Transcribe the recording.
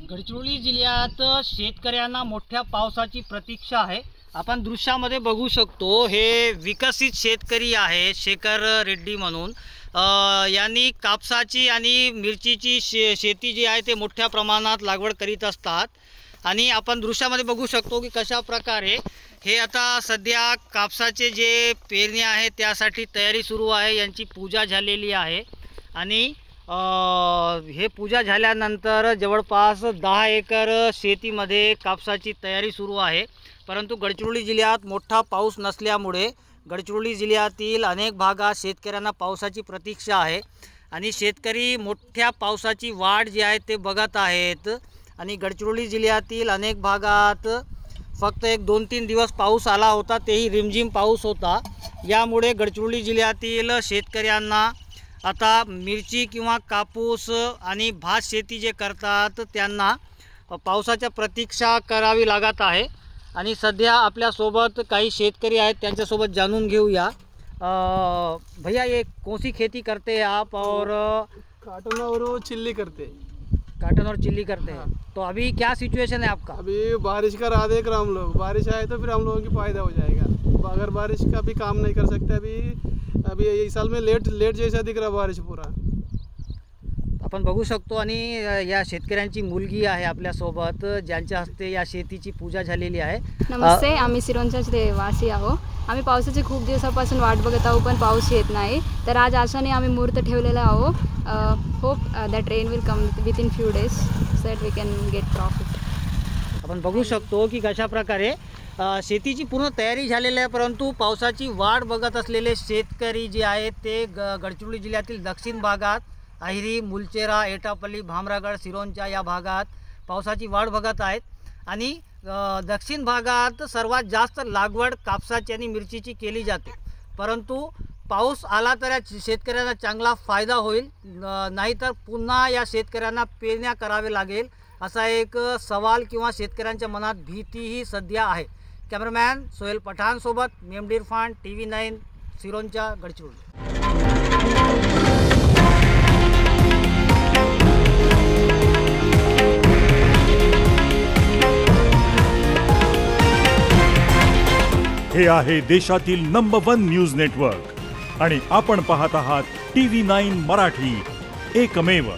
गडचिरोली जिल्ह्यात शेतकऱ्यांना मोठ्या पावसाची प्रतीक्षा आहे। आपण दृश्यामध्ये बघू शकतो, हे विकसित शेतकरी आहे शेखर रेड्डी म्हणून। यांनी कापसाची आणि मिरचीची शेती जी आहे ते मोठ्या प्रमाणात लागवड करीत असतात। आणि आपण दृश्यामध्ये बघू शकतो की कशा प्रकारे हे आता सध्या कापसाचे जे पेरणी आहे त्यासाठी तयारी सुरू आहे। यांची पूजा झालेली आहे आणि हे पूजा झाल्यानंतर जवळपास 10 एकर शेतीमध्ये कापसाची तयारी सुरू आहे। परंतु गडचिरोली जिल्ह्यात मोठा पाऊस नसल्यामुळे गडचिरोली जिल्ह्यातील अनेक भागात शेतकऱ्यांना पावसाची प्रतीक्षा आहे आणि शेतकरी मोठ्या पावसाची वाट जी आहे ते बघत आहेत। आणि गडचिरोली जिल्ह्यातील अनेक भागात फक्त 1-2-3 दिवस पाऊस आला होता, तेही रिमझिम पाऊस होता। यामुळे गडचिरोली जिल्ह्यातील शेतकऱ्यांना आता मिरची किंवा कापूस आणि भात शेती जे करतात त्यांना पावसाच्या प्रतीक्षा करावी लागत आहे। आणि सध्या आपल्यासोबत काही शेतकरी आहेत, त्यांच्यासोबत जाणून घेऊया। भैया, ये कौन सी खेती करते हैं आप? और काटन और चिल्ली करते। काटन और चिल्ली करते हैं। तो अभी क्या सिचुएशन है आपका? अभी बारिश का राह देख रहे हम लोग, बारिश आए तो फिर हम लोगों की फायदा हो जाएगा। अगर बारिश का भी काम नहीं कर सकते अभी इस साल में लेट जैसा दिख रहा बारिश पूरा। आपण बघू शकतो आणि या शेतकऱ्यांची मुलगी आहे आपल्यासोबत, ज्यांच्या हस्ते या शेतीची पूजा झालेली आहे। नमस्ते, आम्ही सिरोंचाच रहिवासी आहोत। आम्ही पावसाची खूप दिवसापासून वाट बघत आहोत, पण पाऊस येत नाही। तर आज आशाने आम्ही मुहूर्त ठेवलेला आहोत। Hope that rain will come within few days so that we can get profit. आपण बघू शकतो की कशा प्रकारे शेतीची पूर्ण तयारी झालेली आहे, परंतु पावसाची वाट बघत असलेले शेतकरी जे आहेत ते गडचिरोली जिल्ह्यातील दक्षिण भागात अहिरी, मुलचेरा, एटापल्ली, भामरागड, सिरोंचा या भागात पावसाची वाट बघत आहेत। आणि दक्षिण भागात सर्वात जास्त लागवड कापसाची आणि मिरचीची केली जाते, परंतु पाऊस आला तर या शेतकऱ्यांना चांगला फायदा होईल, नाहीतर पुन्हा या शेतकऱ्यांना पेरण्या करावे लागेल असा एक सवाल किंवा शेतकऱ्यांच्या मनात भीतीही सध्या आहे। कॅमेरामॅन सोहेल पठाण सोबत मेमडी इरफान, TV9 सिरोंचा, गडचिरोली। हे आहे देशातील नंबर 1 न्यूज नेटवर्क आणि आपण पाहत आहात TV9 मराठी, एकमेव।